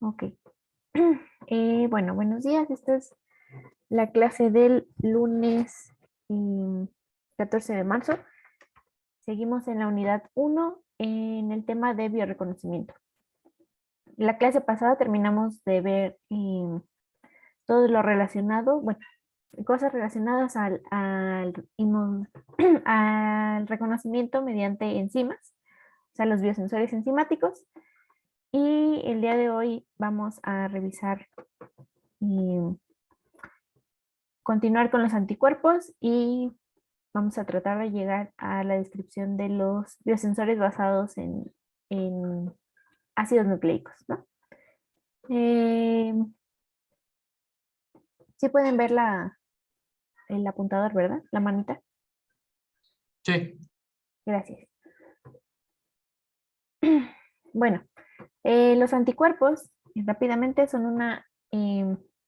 Ok. Bueno, buenos días. Esta es la clase del lunes 14 de marzo. Seguimos en la unidad 1 en el tema de bioreconocimiento. La clase pasada terminamos de ver todo lo relacionado, bueno, cosas relacionadas al reconocimiento mediante enzimas, o sea, los biosensores enzimáticos. Y el día de hoy vamos a revisar y continuar con los anticuerpos y vamos a tratar de llegar a la descripción de los biosensores basados en ácidos nucleicos, ¿no? Sí pueden ver el apuntador, ¿verdad? La manita. Sí. Gracias. Bueno, los anticuerpos, rápidamente, son una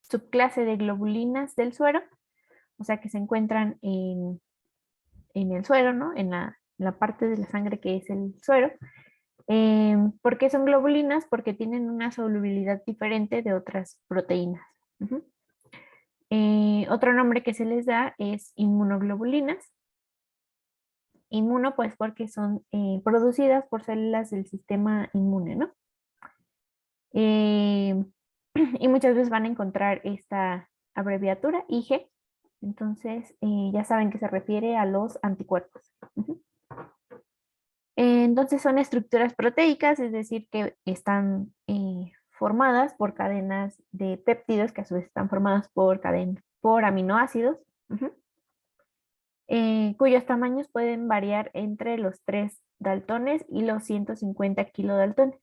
subclase de globulinas del suero, o sea que se encuentran en el suero, ¿no? En la parte de la sangre que es el suero. ¿Por qué son globulinas? Porque tienen una solubilidad diferente de otras proteínas. Ujú. Otro nombre que se les da es inmunoglobulinas. Inmuno, pues porque son producidas por células del sistema inmune, ¿no? Eh, y muchas veces van a encontrar esta abreviatura IG. Entonces, ya saben que se refiere a los anticuerpos. Ujú. Entonces son estructuras proteicas, es decir, que están formadas por cadenas de péptidos que a su vez están formadas por aminoácidos, ujú, cuyos tamaños pueden variar entre los 3 daltones y los 150 kilodaltones.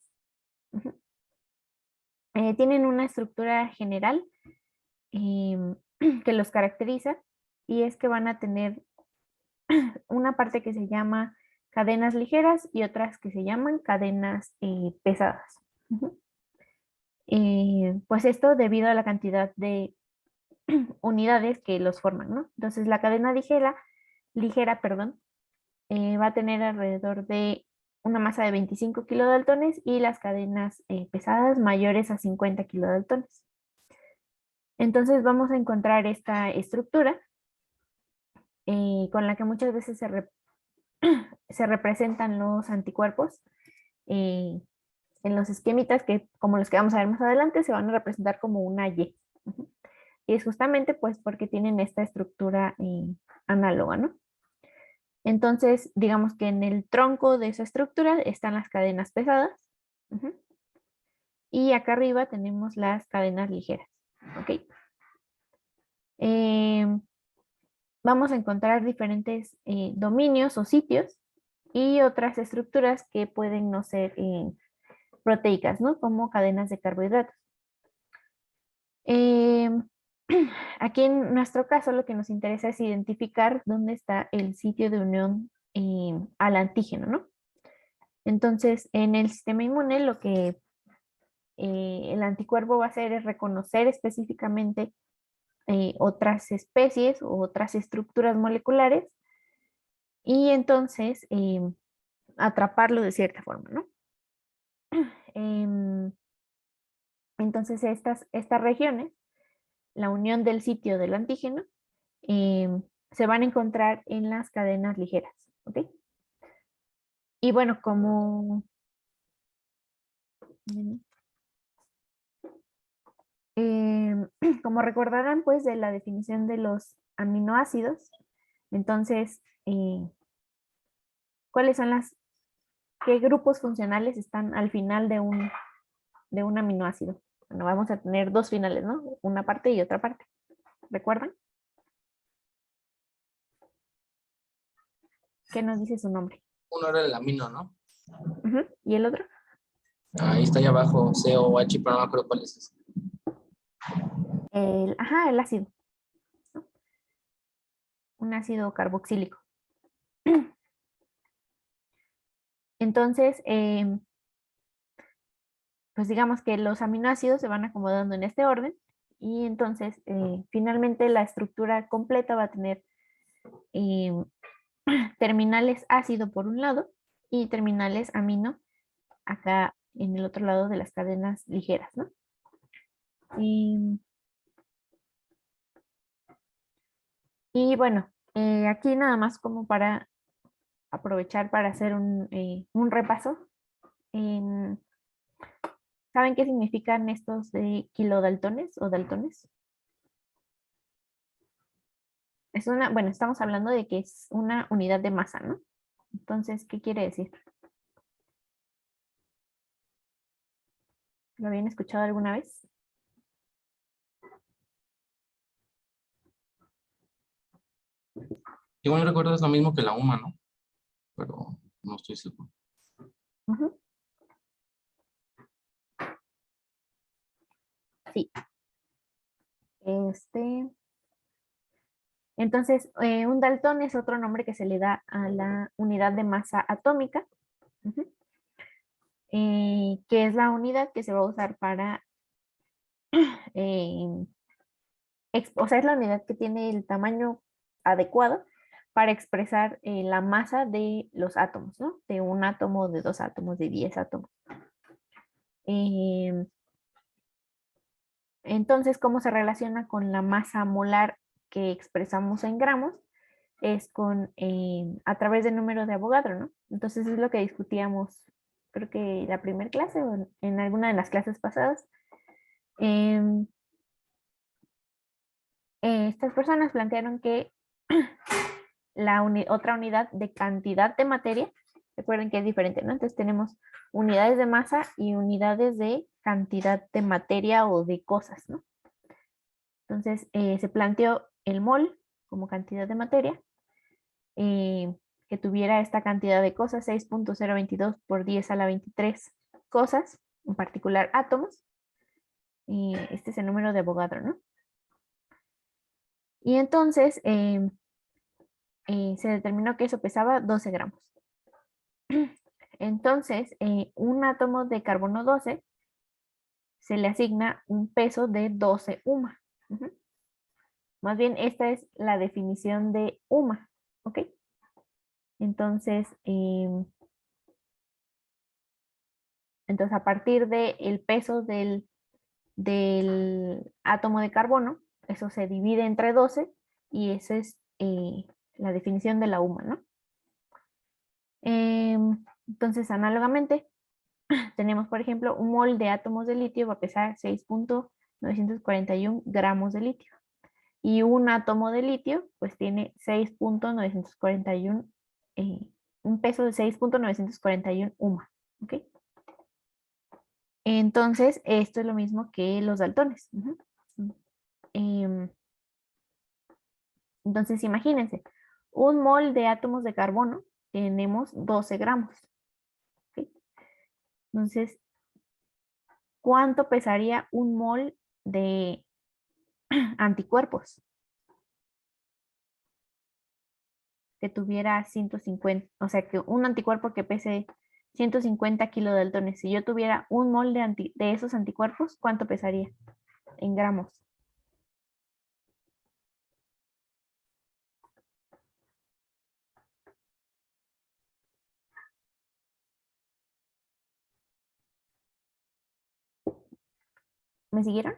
Ujú. Tienen una estructura general em, que los caracteriza y es que van a tener una parte que se llama cadenas ligeras y otras que se llaman cadenas pesadas. Ujú. Pues esto debido a la cantidad de unidades que los forman, ¿no? Entonces la cadena ligera, perdón, va a tener alrededor de una masa de 25 kilodaltones y las cadenas pesadas mayores a 50 kilodaltones. Entonces vamos a encontrar esta estructura con la que muchas veces se representan los anticuerpos eh, en los esquemitas que, como los que vamos a ver más adelante, se van a representar como una Y. Ujú. Y es justamente pues porque tienen esta estructura análoga, ¿no? Entonces, digamos que en el tronco de esa estructura están las cadenas pesadas. Ujú. Y acá arriba tenemos las cadenas ligeras. ¿Ok? Em, Vamos a encontrar diferentes dominios o sitios y otras estructuras que pueden no ser proteicas, ¿no? Como cadenas de carbohidratos. Em, Aquí en nuestro caso lo que nos interesa es identificar dónde está el sitio de unión al antígeno, ¿no? Entonces, en el sistema inmune lo que el anticuerpo va a hacer es reconocer específicamente otras especies o otras estructuras moleculares y entonces atraparlo de cierta forma, ¿no? Em, entonces, estas regiones, la unión del sitio del antígeno, se van a encontrar en las cadenas ligeras, ¿ok? Y bueno, como recordarán, pues, de la definición de los aminoácidos, entonces, ¿cuáles son qué grupos funcionales están al final de un aminoácido? Bueno, vamos a tener dos finales, ¿no? Una parte y otra parte. ¿Recuerdan? ¿Qué nos dice su nombre? Uno era el amino, ¿no? Ujú. ¿Y el otro? Ahí está ahí abajo, COH, pero no me acuerdo cuál es ese. El ácido, ¿no? Un ácido carboxílico. Entonces, pues digamos que los aminoácidos se van acomodando en este orden y entonces finalmente la estructura completa va a tener eh, terminales ácido por un lado y terminales amino acá en el otro lado de las cadenas ligeras, ¿no? Y bueno, aquí nada más como para aprovechar para hacer un repaso. em, ¿Saben qué significan estos de kilodaltones o daltones? Es una, bueno, estamos hablando de que es una unidad de masa, ¿no? Entonces, ¿qué quiere decir? ¿Lo habían escuchado alguna vez? Igual yo recuerdo es lo mismo que la UMA, ¿no? Pero no estoy seguro. Ujú. Sí. Entonces, un daltón es otro nombre que se le da a la unidad de masa atómica, ujú, que es la unidad que se va a usar para, eh, o sea, es la unidad que tiene el tamaño adecuado para expresar la masa de los átomos, ¿no? De un átomo, de dos átomos, de 10 átomos. Em, entonces, ¿cómo se relaciona con la masa molar que expresamos en gramos? Es a través del número de Avogadro, ¿no? Entonces es lo que discutíamos, creo que la primera clase o en alguna de las clases pasadas. Em, Estas personas plantearon que otra unidad de cantidad de materia, recuerden que es diferente, ¿no? Entonces tenemos unidades de masa y unidades de cantidad de materia o de cosas, ¿no? Entonces se planteó el mol como cantidad de materia, eh, que tuviera esta cantidad de cosas, 6.022 por 10 a la 23 cosas, en particular átomos. Y este es el número de Avogadro, ¿no? Y entonces se determinó que eso pesaba 12 gramos. Entonces, un átomo de carbono 12 se le asigna un peso de 12 UMA. Ujú. Más bien, esta es la definición de UMA, ¿ok? Entonces, a partir del peso del átomo de carbono, eso se divide entre 12 y esa es la definición de la UMA, ¿no? Entonces, análogamente, tenemos, por ejemplo, un mol de átomos de litio va a pesar 6.941 gramos de litio. Y un átomo de litio, pues tiene 6.941, un peso de 6.941 UMA. ¿Ok? Entonces, esto es lo mismo que los daltones. Ujú. Em, entonces, imagínense, un mol de átomos de carbono tenemos 12 gramos. ¿Ok? Entonces, ¿cuánto pesaría un mol de anticuerpos que tuviera 150? O sea, que un anticuerpo que pese 150 kilodaltones. Si yo tuviera un mol de esos anticuerpos, ¿cuánto pesaría en gramos? ¿Me siguieron?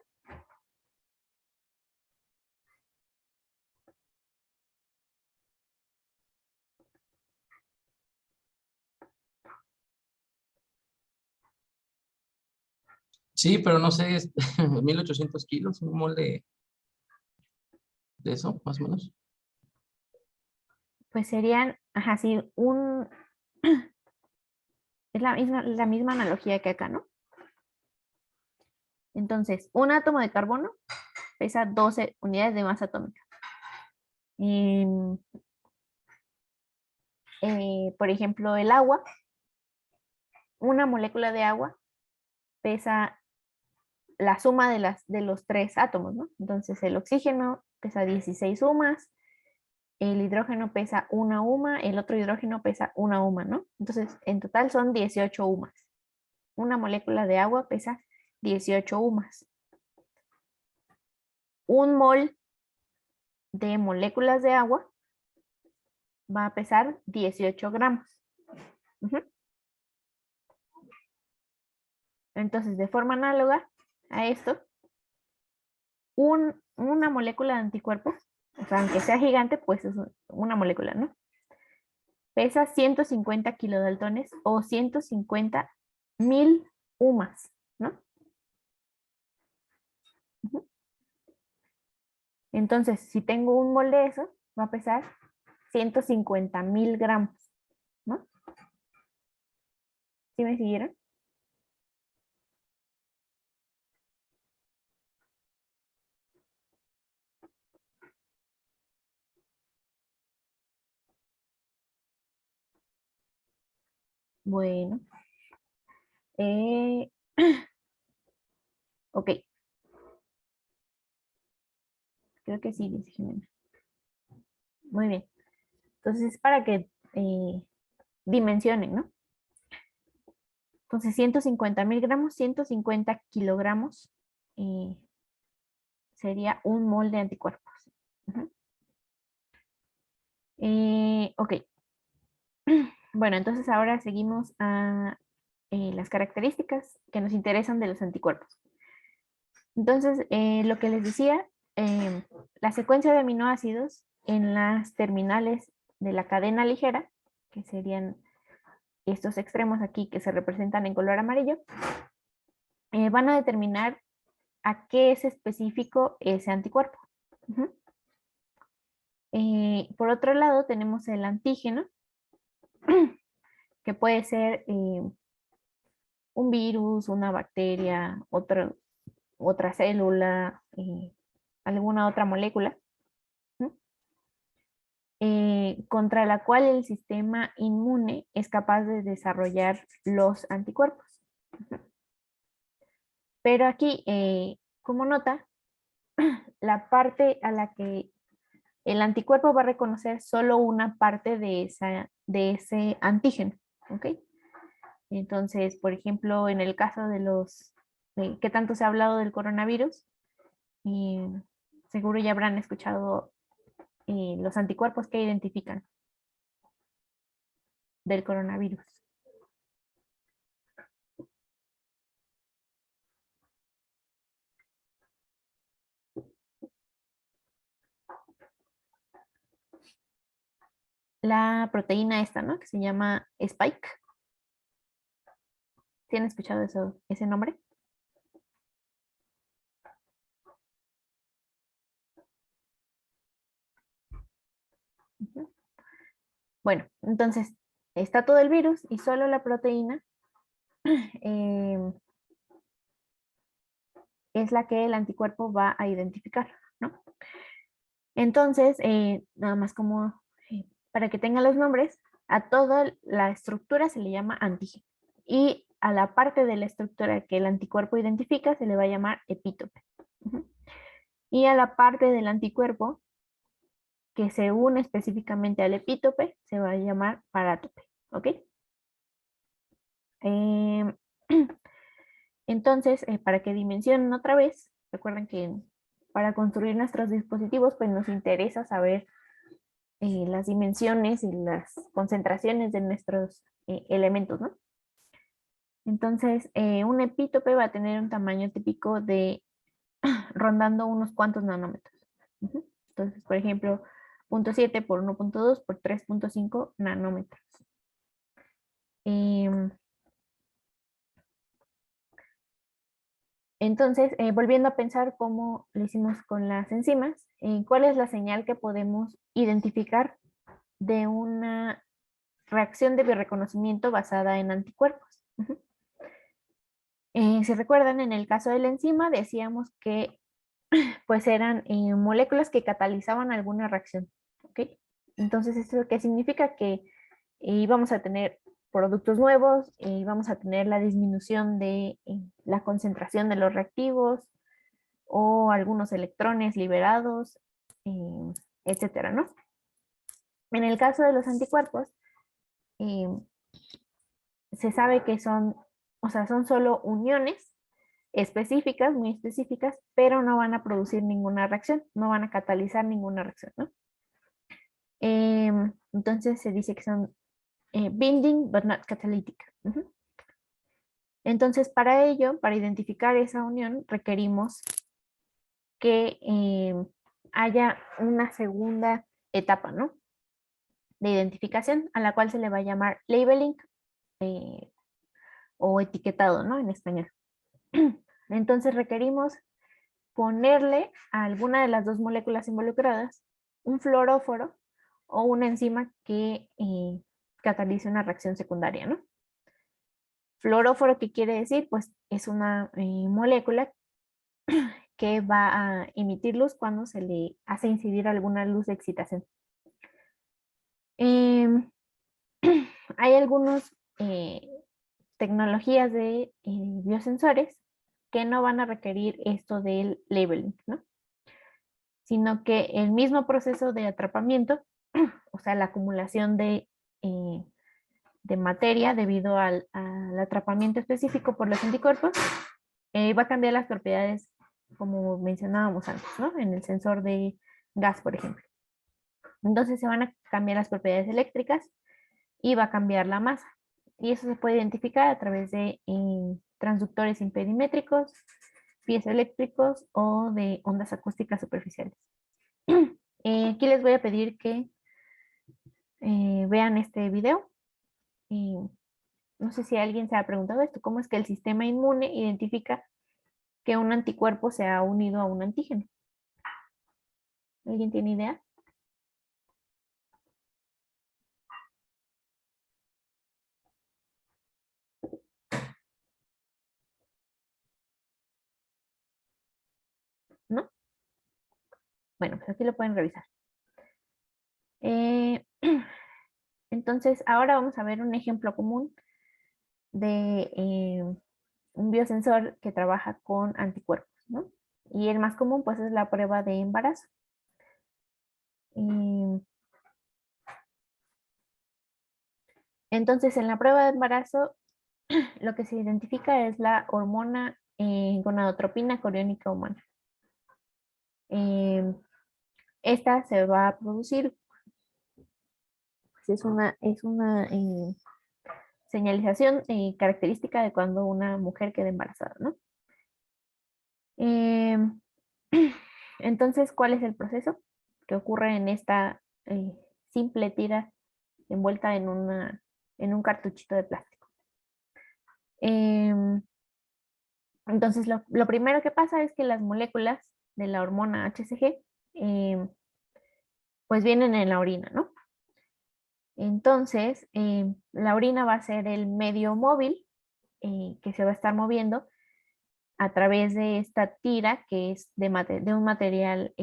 Sí, pero no sé, 1800 kilos, un molde de eso, más o menos. Pues serían, ajá, sí, es la misma analogía que acá, ¿no? Entonces, un átomo de carbono pesa 12 unidades de masa atómica. Em, por ejemplo, el agua, una molécula de agua pesa la suma de los tres átomos, ¿no? Entonces, el oxígeno pesa 16 UMAs, el hidrógeno pesa una UMA, el otro hidrógeno pesa una UMA, ¿no? Entonces, en total son 18 UMAs. Una molécula de agua pesa 18 UMAs. Un mol de moléculas de agua va a pesar 18 gramos. Ujú. Entonces, de forma análoga a esto, una molécula de anticuerpo, o sea, aunque sea gigante, pues es una molécula, ¿no? Pesa 150 kilodaltones o 150.000 UMAS, ¿no? Ujú. Entonces, si tengo un mol de eso, va a pesar 150.000 gramos, ¿no? ¿Sí me siguieron? Bueno, eh, ok, creo que sí, dice Jimena. Muy bien. Entonces, para que dimensionen, ¿no? Entonces, 150.000 gramos, 150 kilogramos eh, sería un mol de anticuerpos. Ujú. Ok, bueno, entonces ahora seguimos a las características que nos interesan de los anticuerpos. Entonces, lo que les decía, la secuencia de aminoácidos en las terminales de la cadena ligera, que serían estos extremos aquí que se representan en color amarillo, van a determinar a qué es específico ese anticuerpo. Ujú. Por otro lado, tenemos el antígeno, que puede ser un virus, una bacteria, otra célula, alguna otra molécula, ¿no? Contra la cual el sistema inmune es capaz de desarrollar los anticuerpos. Pero aquí, como nota, la parte a la que el anticuerpo va a reconocer solo una parte de ese antígeno, ¿ok? Entonces, por ejemplo, en el caso de que tanto se ha hablado del coronavirus, y seguro ya habrán escuchado los anticuerpos que identifican del coronavirus. La proteína esta, ¿no? Que se llama Spike. ¿Sí han escuchado ese nombre? Ujú. Bueno, entonces está todo el virus y solo la proteína eh, es la que el anticuerpo va a identificar, ¿no? Entonces, nada más como para que tengan los nombres, a toda la estructura se le llama antígeno y a la parte de la estructura que el anticuerpo identifica se le va a llamar epítope. Ujú. Y a la parte del anticuerpo que se une específicamente al epítope se va a llamar parátope. ¿Ok? Em, entonces, para que dimensionen otra vez, recuerden que para construir nuestros dispositivos, pues nos interesa saber las dimensiones y las concentraciones de nuestros elementos, ¿no? Entonces, un epítope va a tener un tamaño típico de rondando unos cuantos nanómetros. Ujú. Entonces, por ejemplo, 0.7 por 1.2 por 3.5 nanómetros. Em, entonces, volviendo a pensar cómo lo hicimos con las enzimas, ¿cuál es la señal que podemos identificar de una reacción de bioreconocimiento basada en anticuerpos? Ujú. Si recuerdan, en el caso de la enzima decíamos que pues eran moléculas que catalizaban alguna reacción. ¿Ok? Entonces, ¿esto qué significa? Que íbamos a tener productos nuevos, íbamos a tener la disminución de la concentración de los reactivos o algunos electrones liberados, eh, etcétera, ¿no? En el caso de los anticuerpos, eh, se sabe que son, o sea, son solo uniones específicas, muy específicas, pero no van a producir ninguna reacción, no van a catalizar ninguna reacción, ¿no? Entonces se dice que son binding but not catalytic. Ujú. Entonces, para ello, para identificar esa unión, requerimos que haya una segunda etapa, ¿no? De identificación, a la cual se le va a llamar labeling o etiquetado, ¿no? En español. Entonces requerimos ponerle a alguna de las dos moléculas involucradas un fluoróforo o una enzima que catalice una reacción secundaria, ¿no? Fluoróforo, ¿qué quiere decir? Pues es una molécula que va a emitir luz cuando se le hace incidir alguna luz de excitación. Hay algunas tecnologías de biosensores que no van a requerir esto del labeling, ¿no? Sino que el mismo proceso de atrapamiento, o sea, la acumulación de materia debido al atrapamiento específico por los anticuerpos, va a cambiar las propiedades como mencionábamos antes, ¿no? En el sensor de gas, por ejemplo. Entonces se van a cambiar las propiedades eléctricas y va a cambiar la masa. Y eso se puede identificar a través de transductores impedimétricos, piezoeléctricos o de ondas acústicas superficiales. Aquí les voy a pedir que vean este video. No sé si alguien se ha preguntado esto, ¿cómo es que el sistema inmune identifica que un anticuerpo se ha unido a un antígeno? ¿Alguien tiene idea? ¿No? Bueno, pues aquí lo pueden revisar. Entonces, ahora vamos a ver un ejemplo común de un biosensor que trabaja con anticuerpos, ¿no? Y el más común, pues, es la prueba de embarazo. Entonces, en la prueba de embarazo, lo que se identifica es la hormona gonadotropina coriónica humana. Esta se va a producir, pues es una señalización característica de cuando una mujer queda embarazada, ¿no? Entonces, ¿cuál es el proceso que ocurre en esta simple tira envuelta en un cartuchito de plástico? Entonces, lo primero que pasa es que las moléculas de la hormona HCG pues vienen en la orina, ¿no? Entonces, la orina va a ser el medio móvil que se va a estar moviendo a través de esta tira que es de un material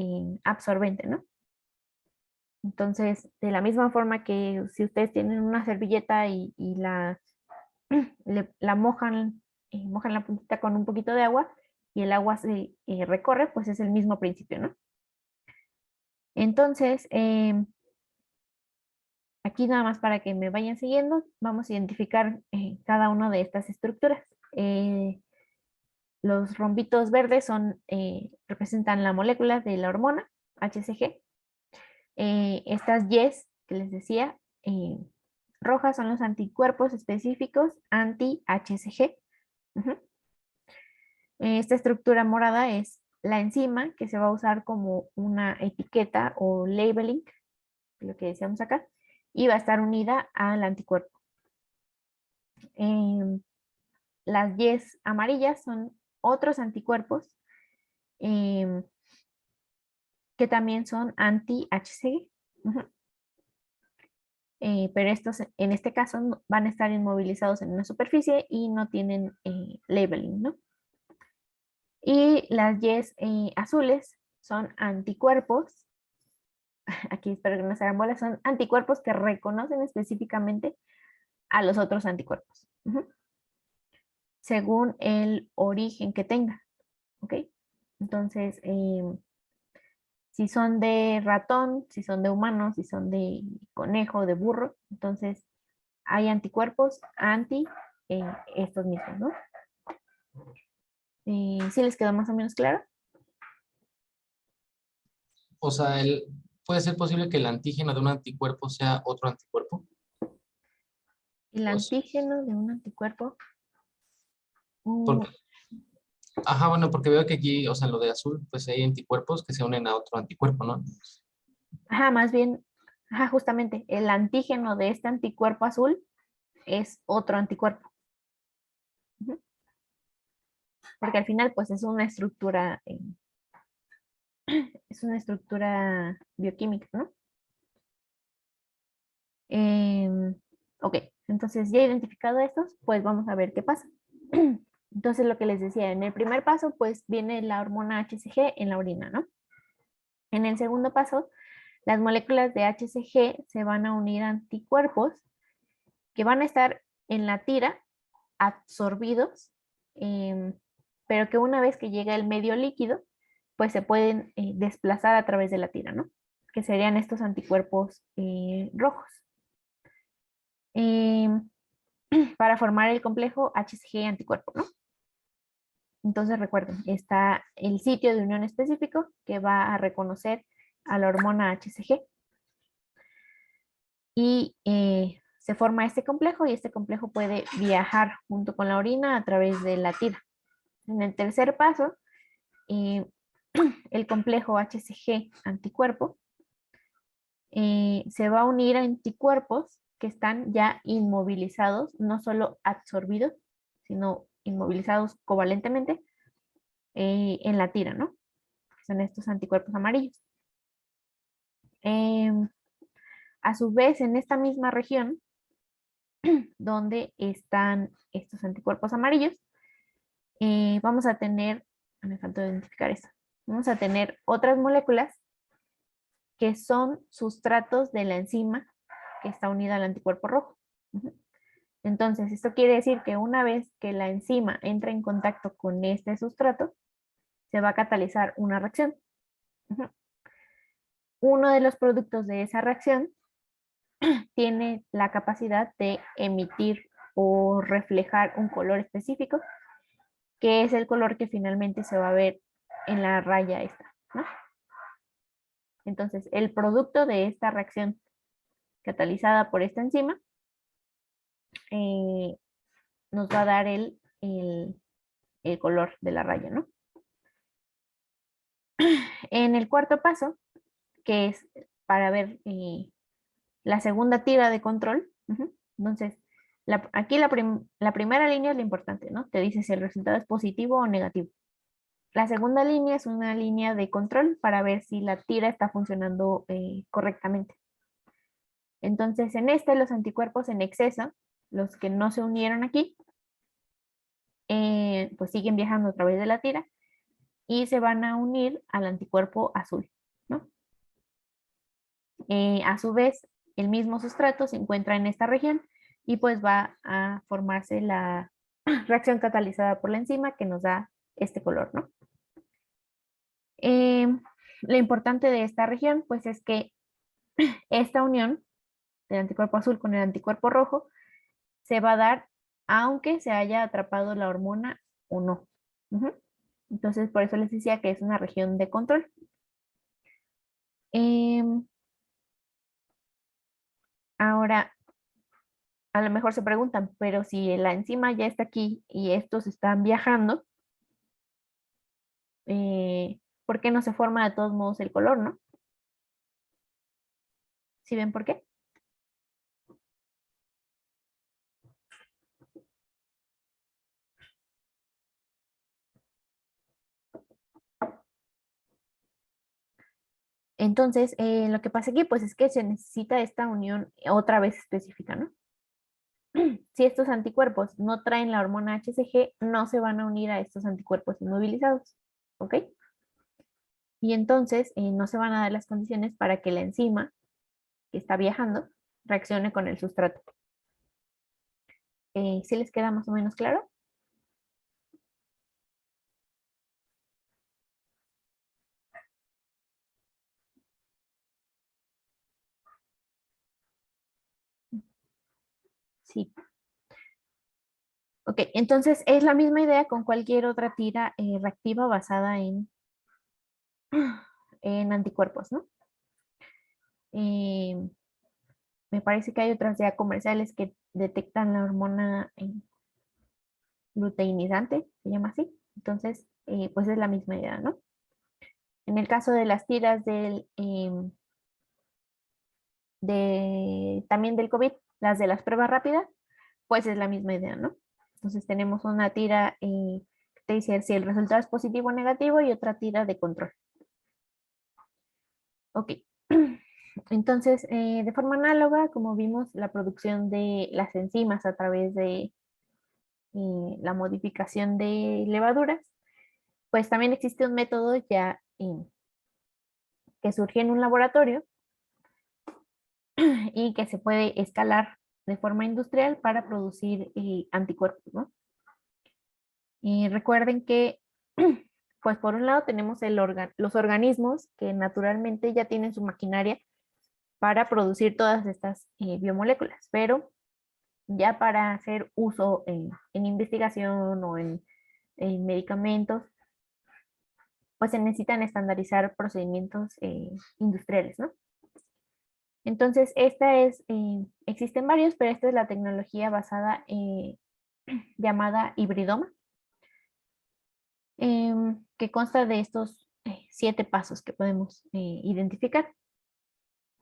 absorbente, ¿no? Entonces, de la misma forma que si ustedes tienen una servilleta y la mojan, mojan la puntita con un poquito de agua y el agua se recorre, pues es el mismo principio, ¿no? Entonces, aquí nada más para que me vayan siguiendo, vamos a identificar cada una de estas estructuras. Los rombitos verdes representan la molécula de la hormona HCG. Estas Ys que les decía, rojas son los anticuerpos específicos anti-HCG. Esta estructura morada es la enzima que se va a usar como una etiqueta o labeling, lo que decíamos acá, y va a estar unida al anticuerpo. Las Ys amarillas son otros anticuerpos que también son anti-HCG. Pero estos en este caso van a estar inmovilizados en una superficie y no tienen labeling, ¿no? Y las Ys azules son anticuerpos, aquí espero que no se hagan bolas, son anticuerpos que reconocen específicamente a los otros anticuerpos, según el origen que tenga, ¿ok? Entonces, si son de ratón, si son de humano, si son de conejo, de burro, entonces hay anticuerpos anti estos mismos, ¿no? ¿Sí les quedó más o menos claro? O sea, ¿puede ser posible que el antígeno de un anticuerpo sea otro anticuerpo? El O sea, antígeno de un anticuerpo. porque Ajá, bueno, porque veo que aquí, o sea, lo de azul, pues hay anticuerpos que se unen a otro anticuerpo, ¿no? Ajá, más bien, ajá, justamente, el antígeno de este anticuerpo azul es otro anticuerpo. Ujú. Porque al final, pues es una estructura bioquímica, ¿no? Em, ok, entonces ya identificado estos, pues vamos a ver qué pasa. Entonces lo que les decía, en el primer paso, pues viene la hormona HCG en la orina, ¿no? En el segundo paso, las moléculas de HCG se van a unir a anticuerpos que van a estar en la tira absorbidos, em, pero que una vez que llega el medio líquido, pues se pueden desplazar a través de la tira, ¿no? Que serían estos anticuerpos rojos. Em, para formar el complejo HCG anticuerpo, ¿no? Entonces recuerden, está el sitio de unión específico que va a reconocer a la hormona HCG y se forma este complejo y este complejo puede viajar junto con la orina a través de la tira. En el tercer paso, eh, el complejo HCG anticuerpo se va a unir a anticuerpos que están ya inmovilizados, no solo absorbidos, sino inmovilizados covalentemente en la tira, ¿no? Son estos anticuerpos amarillos. Em, a su vez, en esta misma región donde están estos anticuerpos amarillos, vamos a tener, me faltó identificar esto, vamos a tener otras moléculas que son sustratos de la enzima que está unida al anticuerpo rojo. Ujú. Entonces, esto quiere decir que una vez que la enzima entra en contacto con este sustrato, se va a catalizar una reacción. Ujú. Uno de los productos de esa reacción tiene la capacidad de emitir o reflejar un color específico, que es el color que finalmente se va a ver en la raya esta, ¿no? Entonces, el producto de esta reacción catalizada por esta enzima eh, nos va a dar el color de la raya, ¿no? En el cuarto paso, que es para ver la segunda tira de control, entonces, aquí la primera línea es lo importante, ¿no? Te dice si el resultado es positivo o negativo. La segunda línea es una línea de control para ver si la tira está funcionando correctamente. Entonces, en los anticuerpos en exceso, los que no se unieron aquí, pues siguen viajando a través de la tira y se van a unir al anticuerpo azul, ¿no? A su vez, el mismo sustrato se encuentra en esta región y pues va a formarse la reacción catalizada por la enzima que nos da este color, ¿no? Eh, lo importante de esta región, pues es que esta unión del anticuerpo azul con el anticuerpo rojo se va a dar aunque se haya atrapado la hormona o no. Ujú. Entonces, por eso les decía que es una región de control. Em, ahora, a lo mejor se preguntan, pero si la enzima ya está aquí y estos están viajando, ¿por qué no se forma de todos modos el color, no? ¿Sí ven por qué? Entonces, lo que pasa aquí, pues es que se necesita esta unión otra vez específica, ¿no? Si estos anticuerpos no traen la hormona HCG, no se van a unir a estos anticuerpos inmovilizados, ¿ok? Y entonces no se van a dar las condiciones para que la enzima que está viajando reaccione con el sustrato. ¿Sí les queda más o menos claro? Sí. Ok, entonces es la misma idea con cualquier otra tira reactiva basada en anticuerpos, ¿no? Eh, me parece que hay otras ya comerciales que detectan la hormona luteinizante, se llama así. Entonces, pues es la misma idea, ¿no? En el caso de las tiras también del COVID, las de las pruebas rápidas, pues es la misma idea, ¿no? Entonces tenemos una tira que te dice si el resultado es positivo o negativo y otra tira de control. Ok. Entonces, de forma análoga, como vimos, la producción de las enzimas a través de la modificación de levaduras, pues también existe un método ya que surgió en un laboratorio y que se puede escalar de forma industrial para producir anticuerpos, ¿no? Y recuerden que, pues por un lado tenemos los organismos que naturalmente ya tienen su maquinaria para producir todas estas biomoléculas, pero ya para hacer uso en investigación o en medicamentos, pues se necesitan estandarizar procedimientos industriales, ¿no? Entonces, existen varios, pero esta es la tecnología basada llamada hibridoma, que consta de estos 7 pasos que podemos identificar.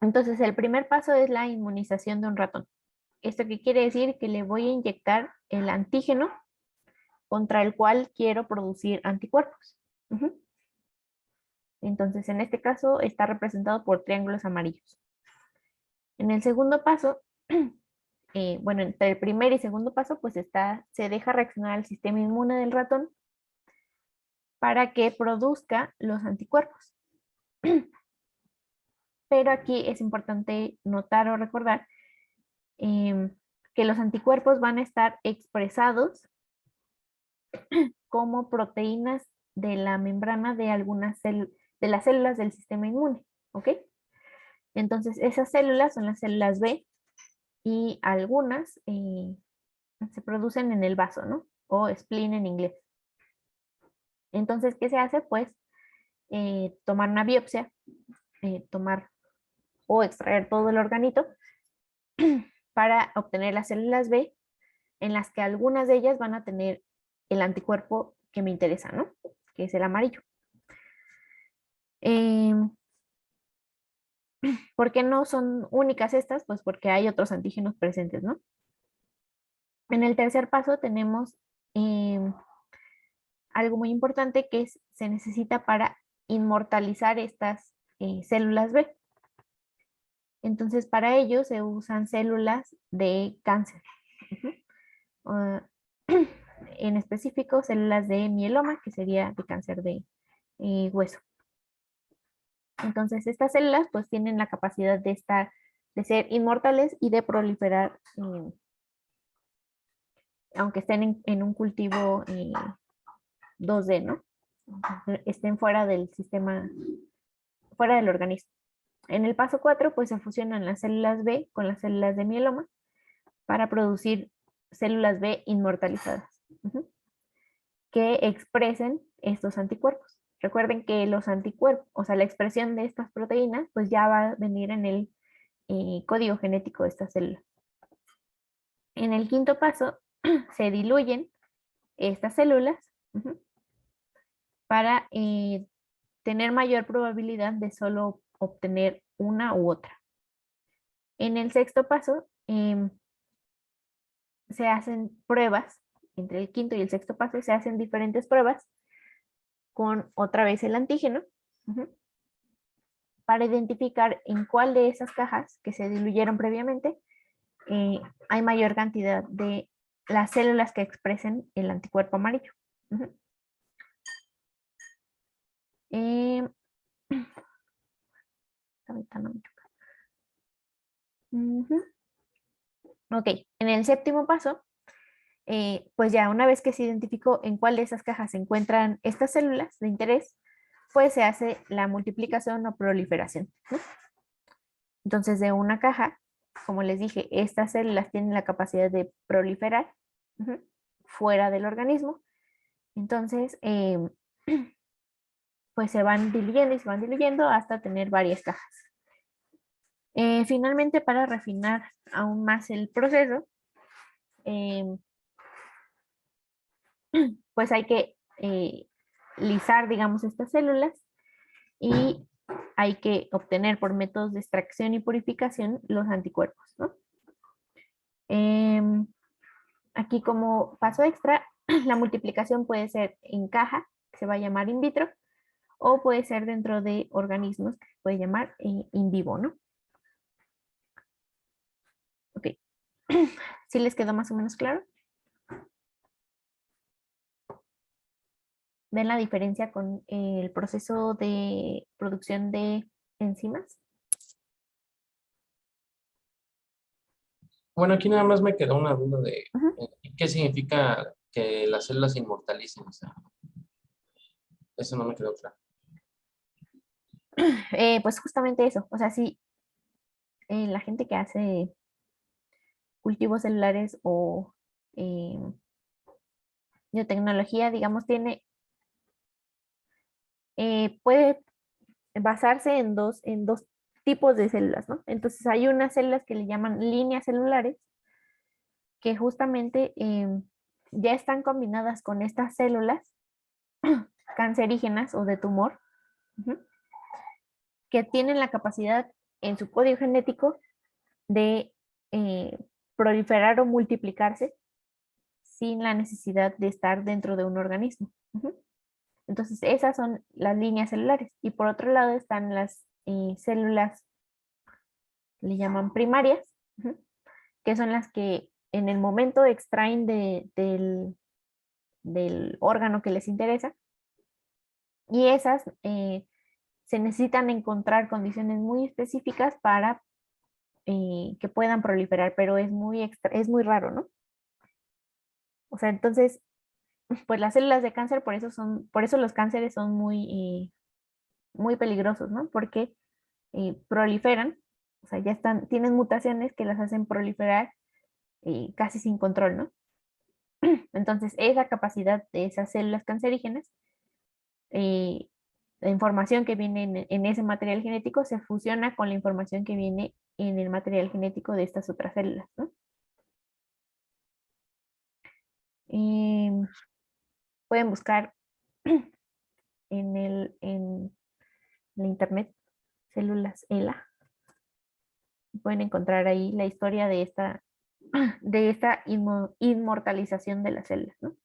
Entonces, el primer paso es la inmunización de un ratón. ¿Esto qué quiere decir? Que le voy a inyectar el antígeno contra el cual quiero producir anticuerpos. Ujú. Entonces, en este caso está representado por triángulos amarillos. En el segundo paso, bueno, entre el primer y segundo paso, pues se deja reaccionar el sistema inmune del ratón para que produzca los anticuerpos. Pero aquí es importante notar o recordar que los anticuerpos van a estar expresados como proteínas de la membrana de de las células del sistema inmune, ¿ok? Entonces, esas células son las células B y algunas se producen en el vaso, ¿no? O spleen en inglés. Entonces, ¿qué se hace? Pues tomar una biopsia, tomar o extraer todo el organito para obtener las células B, en las que algunas de ellas van a tener el anticuerpo que me interesa, ¿no? Que es el amarillo. ¿Por qué no son únicas estas? Pues porque hay otros antígenos presentes, ¿no? En el tercer paso tenemos algo muy importante que se necesita para inmortalizar estas células B. Entonces, para ello se usan células de cáncer. Uh, en específico, células de mieloma, que sería de cáncer de hueso. Entonces, estas células pues tienen la capacidad de ser inmortales y de proliferar, aunque estén en un cultivo 2D, ¿no? Estén fuera del sistema, fuera del organismo. En el paso 4, pues se fusionan las células B con las células de mieloma para producir células B inmortalizadas, que expresen estos anticuerpos. Recuerden que los anticuerpos, o sea, la expresión de estas proteínas, pues ya va a venir en el código genético de estas células. En el quinto paso, se diluyen estas células para tener mayor probabilidad de solo obtener una u otra. En el sexto paso, se hacen pruebas, entre el quinto y el sexto paso se hacen diferentes pruebas con otra vez el antígeno para identificar en cuál de esas cajas que se diluyeron previamente hay mayor cantidad de las células que expresen el anticuerpo amarillo. Ahorita no me choca. Ok, en el séptimo paso, pues ya una vez que se identificó en cuál de esas cajas se encuentran estas células de interés, pues se hace la multiplicación o proliferación, ¿no? Entonces, de una caja, como les dije, estas células tienen la capacidad de proliferar fuera del organismo. Entonces, pues se van diluyendo y se van diluyendo hasta tener varias cajas. Finalmente, para refinar aún más el proceso, pues hay que lisar, digamos, estas células y hay que obtener por métodos de extracción y purificación los anticuerpos, ¿no? Aquí como paso extra, la multiplicación puede ser en caja, que se va a llamar in vitro, o puede ser dentro de organismos, que se puede llamar in vivo, ¿no? Ok. ¿Sí les quedó más o menos claro? ¿Ven la diferencia con el proceso de producción de enzimas? Bueno, aquí nada más me quedó una duda de Ujú. qué significa que las células se inmortalicen. O sea, eso no me quedó claro. Pues justamente eso, o sea, sí, la gente que hace cultivos celulares o eh, biotecnología, digamos, puede basarse en dos tipos de células, ¿no? Entonces hay unas células que le llaman líneas celulares, que justamente ya están combinadas con estas células cancerígenas o de tumor, ujú, que tienen la capacidad en su código genético de eh, proliferar o multiplicarse sin la necesidad de estar dentro de un organismo. Ujú. Entonces, esas son las líneas celulares. Y por otro lado están las células, le llaman primarias, ujú, que son las que en el momento extraen del órgano que les interesa. Y esas se necesitan encontrar condiciones muy específicas para que puedan proliferar, pero es muy raro, ¿no? O sea, entonces, pues las células de cáncer, por eso los cánceres son muy peligrosos, ¿no? Porque proliferan, o sea, tienen mutaciones que las hacen proliferar casi sin control, ¿no? Entonces, esa capacidad de esas células cancerígenas, eh, la información que viene en ese material genético se fusiona con la información que viene en el material genético de estas otras células, ¿no? Em, Pueden buscar en la internet células ELA. Pueden encontrar ahí la historia de esta inmortalización de las células, ¿no?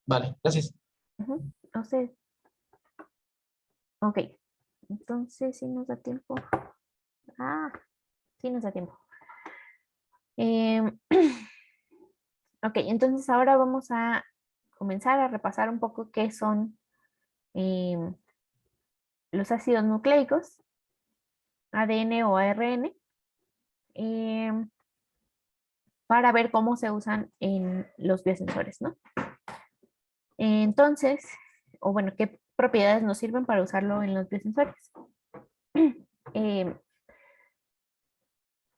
Vale, gracias. Ujú. O sea, ok. Entonces, si nos da tiempo. Ah, sí nos da tiempo. Em, ok, entonces ahora vamos a comenzar a repasar un poco qué son em, los ácidos nucleicos, ADN o ARN, em, para ver cómo se usan en los biosensores, ¿no? Entonces, o bueno, qué propiedades nos sirven para usarlo en los biosensores. Em,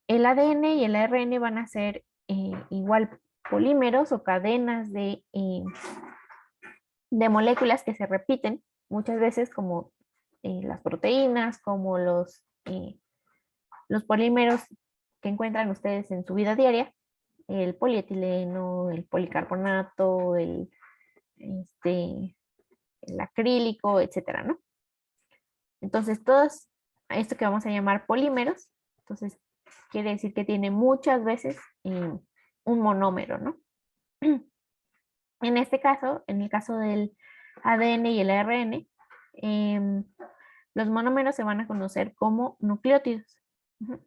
el ADN y el ARN van a ser igual polímeros o cadenas de moléculas que se repiten muchas veces como las proteínas, como los polímeros que encuentran ustedes en su vida diaria, el polietileno, el policarbonato, el acrílico, etcétera, ¿no? Entonces, todos esto que vamos a llamar polímeros, entonces quiere decir que tiene muchas veces un monómero, ¿no? En este caso, en el caso del ADN y el ARN, em, los monómeros se van a conocer como nucleótidos. Ujú.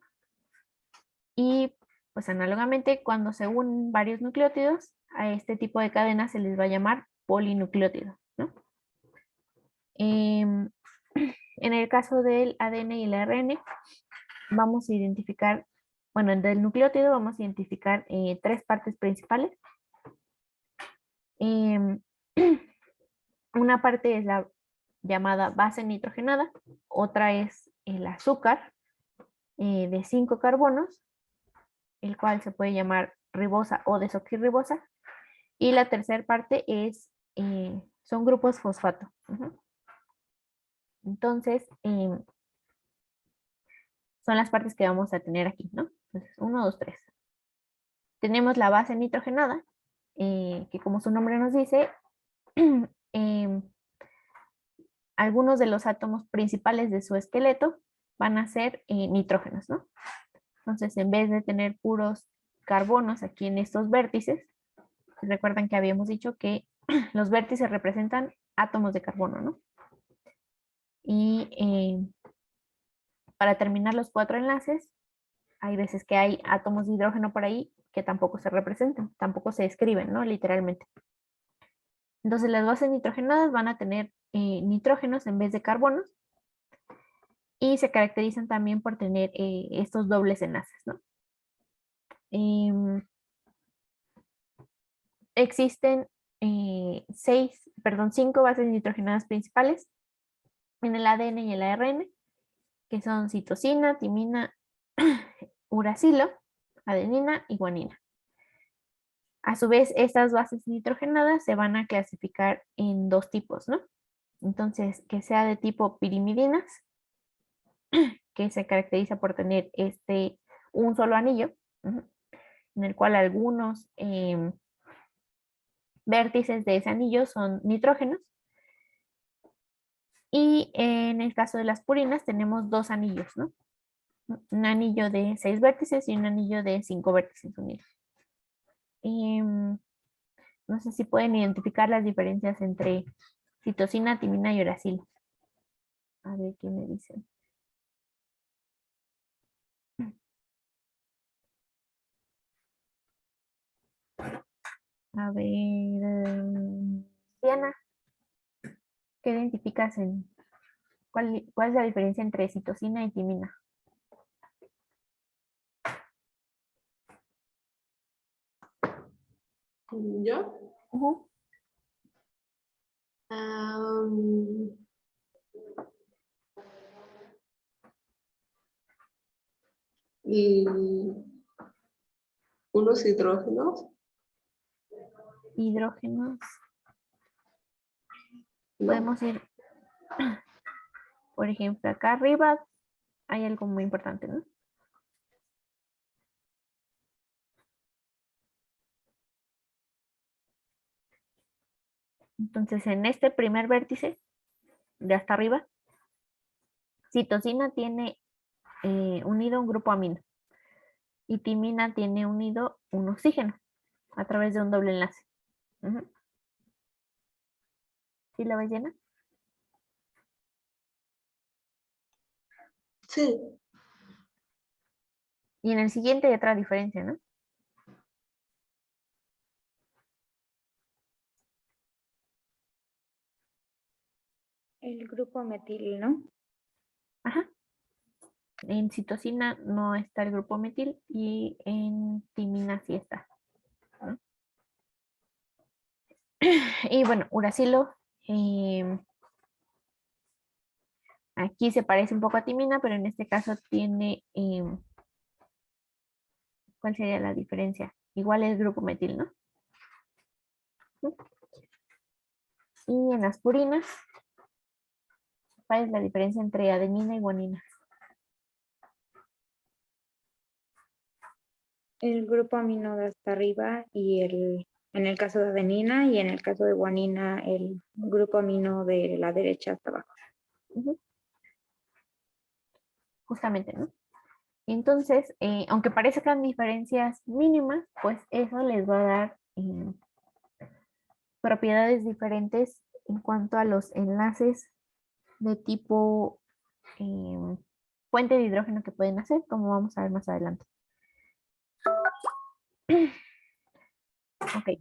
Y pues análogamente, cuando se unen varios nucleótidos, a este tipo de cadenas se les va a llamar polinucleótido, ¿no? Em, en el caso del ADN y el ARN, vamos a identificar, bueno, del nucleótido vamos a identificar tres partes principales. Em, una parte es la llamada base nitrogenada, otra es el azúcar de 5 carbonos, el cual se puede llamar ribosa o desoxirribosa, y la tercera parte son grupos fosfato. Ujú. Entonces, son las partes que vamos a tener aquí, ¿no? Entonces, 1, 2, 3. Tenemos la base nitrogenada, que como su nombre nos dice, em, algunos de los átomos principales de su esqueleto van a ser nitrógenos, ¿no? Entonces, en vez de tener puros carbonos aquí en estos vértices, recuerdan que habíamos dicho que los vértices representan átomos de carbono, ¿no? Y para terminar los 4 enlaces, hay veces que hay átomos de hidrógeno por ahí que tampoco se representan, tampoco se escriben, ¿no? Literalmente. Entonces las bases nitrogenadas van a tener nitrógenos en vez de carbonos y se caracterizan también por tener estos dobles enlaces, ¿no? Existen 5 bases nitrogenadas principales en el ADN y el ARN, que son citosina, timina, uracilo, adenina y guanina. A su vez, estas bases nitrogenadas se van a clasificar en 2 tipos, ¿no? Entonces, que sea de tipo pirimidinas, que se caracteriza por tener un solo anillo, en el cual algunos vértices de ese anillo son nitrógenos. Y en el caso de las purinas tenemos 2 anillos, ¿no? Un anillo de 6 vértices y un anillo de 5 vértices unidos. No sé si pueden identificar las diferencias entre citosina, timina y uracilo. A ver qué me dicen. A ver, Diana, ¿qué identificas en cuál es la diferencia entre citosina y timina? ¿Yo? Ujú. Y unos hidrógenos, Hidrógenos. ¿no? Podemos ir, por ejemplo, acá arriba hay algo muy importante, ¿no? Entonces, en este primer vértice, de hasta arriba, citosina tiene unido un grupo amino y timina tiene unido un oxígeno a través de un doble enlace. Ujú. ¿Sí la ves llena? Sí. Y en el siguiente hay otra diferencia, ¿no? El grupo metil, ¿no? Ajá. En citosina no está el grupo metil y en timina sí está, ¿no? Y bueno, uracilo, aquí se parece un poco a timina, pero en este caso tiene, ¿cuál sería la diferencia? Igual es grupo metil, ¿no? Y en las purinas, ¿cuál es la diferencia entre adenina y guanina? El grupo amino de hasta arriba y en el caso de adenina y en el caso de guanina, el grupo amino de la derecha hasta abajo. Ujú. Justamente, ¿no? Entonces, aunque parezcan diferencias mínimas, pues eso les va a dar propiedades diferentes en cuanto a los enlaces de tipo fuente de hidrógeno que pueden hacer, como vamos a ver más adelante. Ok.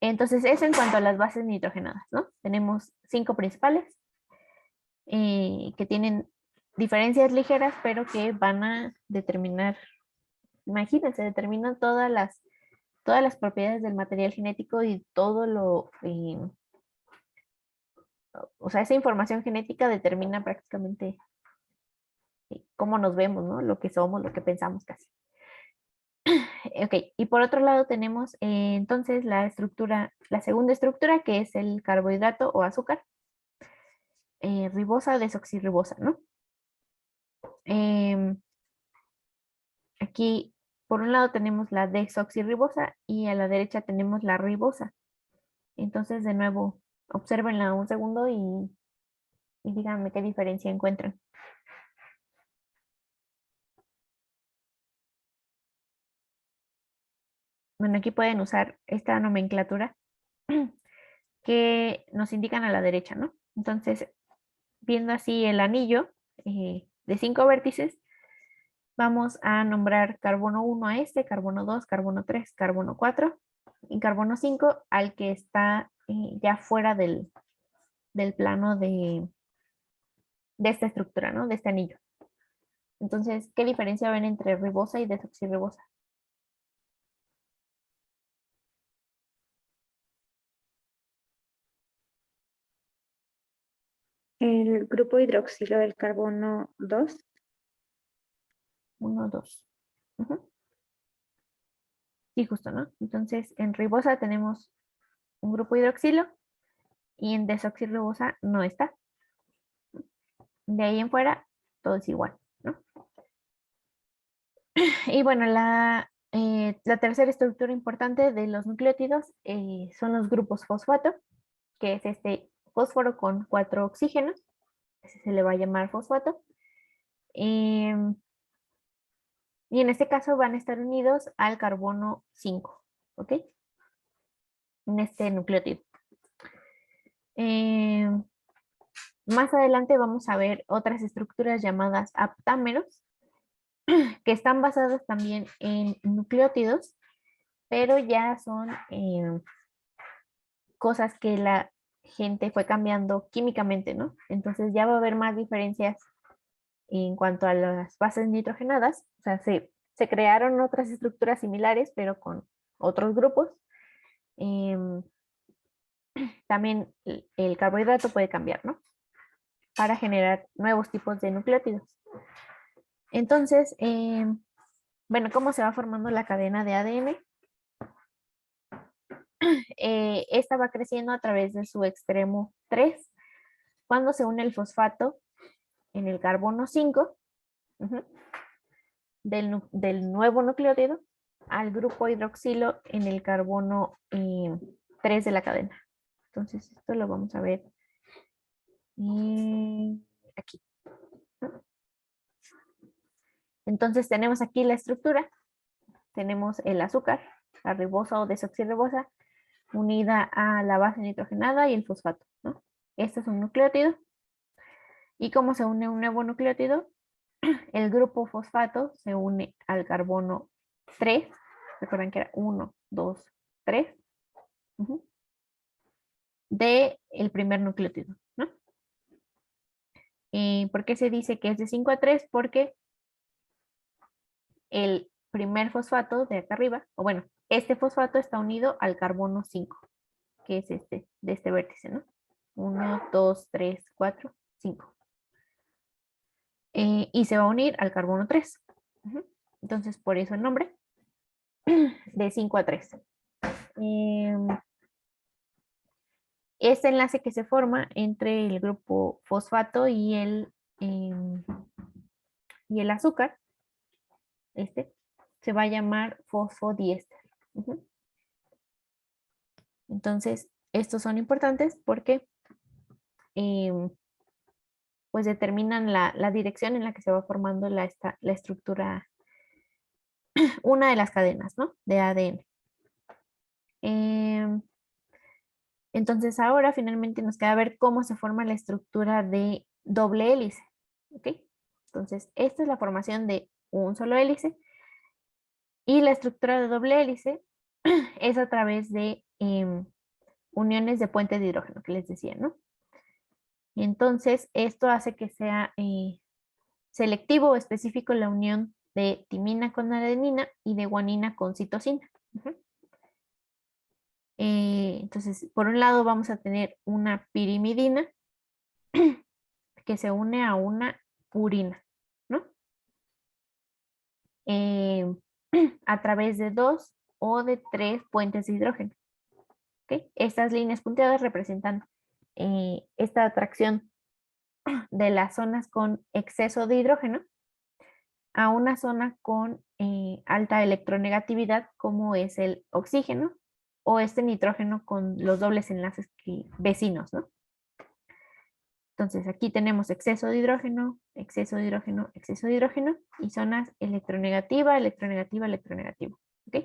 Entonces, eso en cuanto a las bases nitrogenadas, ¿no? Tenemos 5 principales que tienen diferencias ligeras, pero que van a determinar, imagínense, determinan todas las propiedades del material genético y todo lo, o sea, esa información genética determina prácticamente cómo nos vemos, ¿no? Lo que somos, lo que pensamos casi. Ok, y por otro lado tenemos entonces la estructura, la segunda estructura que es el carbohidrato o azúcar, ribosa, desoxirribosa, ¿no? Aquí por un lado tenemos la desoxirribosa y a la derecha tenemos la ribosa. Entonces, de nuevo, obsérvenla un segundo y díganme qué diferencia encuentran. Bueno, aquí pueden usar esta nomenclatura que nos indican a la derecha, ¿no? Entonces, viendo así el anillo de 5 vértices, vamos a nombrar carbono 1 a este, carbono 2, carbono 3, carbono 4 y carbono 5 al que está ya fuera del plano de esta estructura, ¿no? De este anillo. Entonces, ¿qué diferencia ven entre ribosa y desoxirribosa? El grupo hidroxilo del carbono 2. 1, 2. Sí, justo, ¿no? Entonces, en ribosa tenemos un grupo hidroxilo y en desoxirribosa no está. De ahí en fuera, todo es igual, ¿no? Y bueno, la tercera estructura importante de los nucleótidos son los grupos fosfato, que es este fósforo con 4 oxígenos, ese se le va a llamar fosfato. Y en este caso van a estar unidos al carbono 5, ¿ok? En este nucleótido. Más adelante vamos a ver otras estructuras llamadas aptámeros, que están basadas también en nucleótidos, pero ya son cosas que la gente fue cambiando químicamente, ¿no? Entonces ya va a haber más diferencias en cuanto a las bases nitrogenadas. O sea, se crearon otras estructuras similares, pero con otros grupos. También el carbohidrato puede cambiar, ¿no? Para generar nuevos tipos de nucleótidos. Entonces, bueno, ¿cómo se va formando la cadena de ADN? Esta va creciendo a través de su extremo 3, cuando se une el fosfato en el carbono 5 del nuevo nucleótido al grupo hidroxilo en el carbono 3 de la cadena. Entonces, esto lo vamos a ver aquí. Entonces, tenemos aquí la estructura. Tenemos el azúcar, la ribosa o desoxirribosa, unida a la base nitrogenada y el fosfato, ¿no? Este es un nucleótido. ¿Y cómo se une un nuevo nucleótido? El grupo fosfato se une al carbono 3. Recuerden que era 1, 2, 3. De el primer nucleótido, ¿no? ¿Por qué se dice que es de 5 a 3? Porque el primer fosfato de acá arriba, o bueno, este fosfato está unido al carbono 5, que es este, de este vértice, ¿no? 1, 2, 3, 4, 5. Y se va a unir al carbono 3. Entonces, por eso el nombre, de 5 a 3. Este enlace que se forma entre el grupo fosfato y el azúcar, se va a llamar fosfodiéster. Entonces, estos son importantes porque pues determinan la dirección en la que se va formando la estructura, una de las cadenas, ¿no? De ADN. Entonces ahora finalmente nos queda ver cómo se forma la estructura de doble hélice. ¿Ok? Entonces esta es la formación de un solo hélice y la estructura de doble hélice es a través de uniones de puentes de hidrógeno que les decía, ¿no? Y entonces esto hace que sea selectivo o específico la unión de timina con adenina y de guanina con citosina. Entonces, por un lado vamos a tener una pirimidina que se une a una purina, ¿no? A través de 2 o de 3 puentes de hidrógeno. ¿Okay? Estas líneas punteadas representan esta atracción de las zonas con exceso de hidrógeno a una zona con alta electronegatividad como es el oxígeno o este nitrógeno con los dobles enlaces vecinos, ¿no? Entonces aquí tenemos exceso de hidrógeno, exceso de hidrógeno, exceso de hidrógeno y zonas electronegativa, electronegativa, electronegativa. ¿Ok?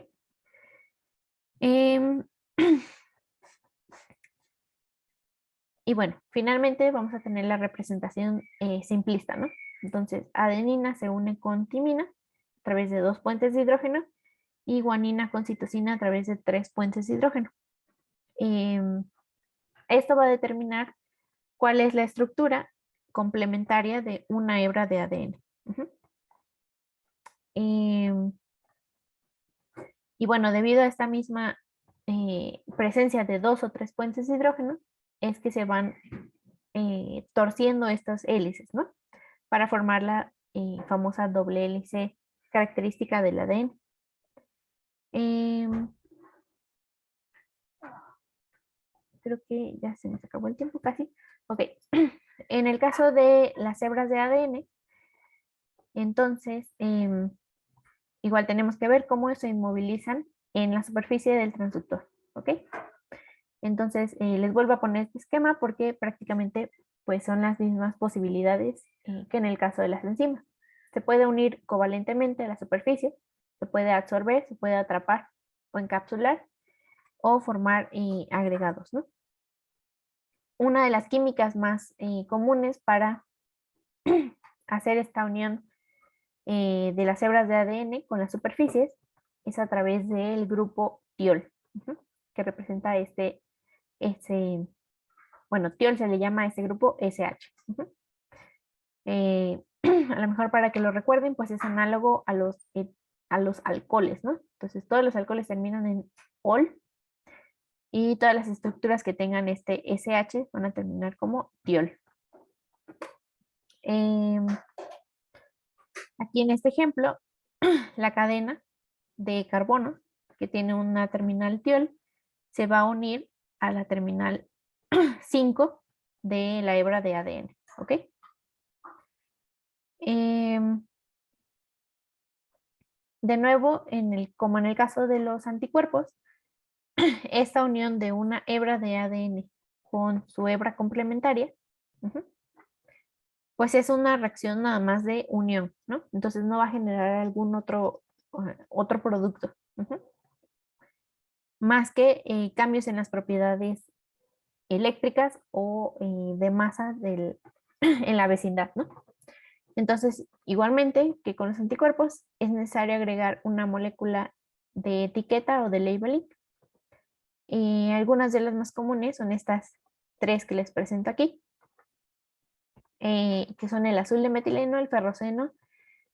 Y bueno, finalmente vamos a tener la representación simplista, ¿no? Entonces, adenina se une con timina a través de 2 puentes de hidrógeno y guanina con citosina a través de 3 puentes de hidrógeno. Esto va a determinar cuál es la estructura complementaria de una hebra de ADN. Y bueno, debido a esta misma presencia de 2 o 3 puentes de hidrógeno, es que se van torciendo estas hélices, ¿no? Para formar la famosa doble hélice característica del ADN. Creo que ya se nos acabó el tiempo casi. Ok, en el caso de las hebras de ADN, entonces igual tenemos que ver cómo se inmovilizan en la superficie del transductor. Ok, entonces les vuelvo a poner este esquema porque prácticamente pues son las mismas posibilidades que en el caso de las enzimas. Se puede unir covalentemente a la superficie, se puede absorber, se puede atrapar o encapsular o formar agregados, ¿no? Una de las químicas más comunes para hacer esta unión de las hebras de ADN con las superficies es a través del grupo tiol, que representa bueno, tiol se le llama a este grupo SH. A lo mejor para que lo recuerden, pues es análogo a los alcoholes, ¿no? Entonces todos los alcoholes terminan en ol y todas las estructuras que tengan este SH van a terminar como tiol. Aquí en este ejemplo, la cadena de carbono que tiene una terminal tiol se va a unir a la terminal 5 de la hebra de ADN, ¿ok? De nuevo, como en el caso de los anticuerpos, esta unión de una hebra de ADN con su hebra complementaria, pues es una reacción nada más de unión, ¿no? Entonces no va a generar algún otro producto. Más que cambios en las propiedades eléctricas o de masa en la vecindad, ¿no? Entonces, igualmente que con los anticuerpos, es necesario agregar una molécula de etiqueta o de labeling. Y algunas de las más comunes son estas 3 que les presento aquí, que son el azul de metileno, el ferroceno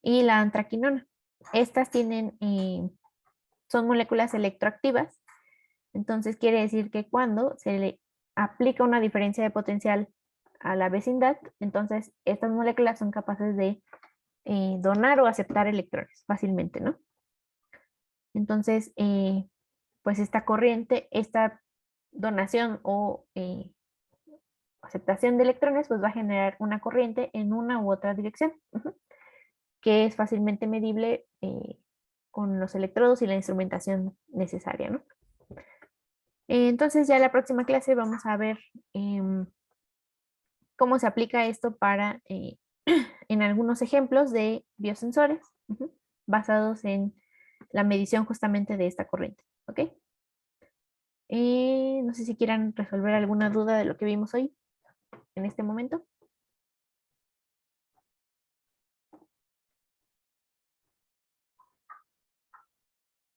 y la antraquinona. Estas son moléculas electroactivas, entonces quiere decir que cuando se le aplica una diferencia de potencial a la vecindad, entonces estas moléculas son capaces de donar o aceptar electrones fácilmente, ¿no? Entonces, pues esta corriente, esta donación o aceptación de electrones, pues va a generar una corriente en una u otra dirección, que es fácilmente medible con los electrodos y la instrumentación necesaria, ¿no? Entonces ya en la próxima clase vamos a ver cómo se aplica esto para en algunos ejemplos de biosensores basados en la medición justamente de esta corriente, ¿ok? No sé si quieran resolver alguna duda de lo que vimos hoy en este momento.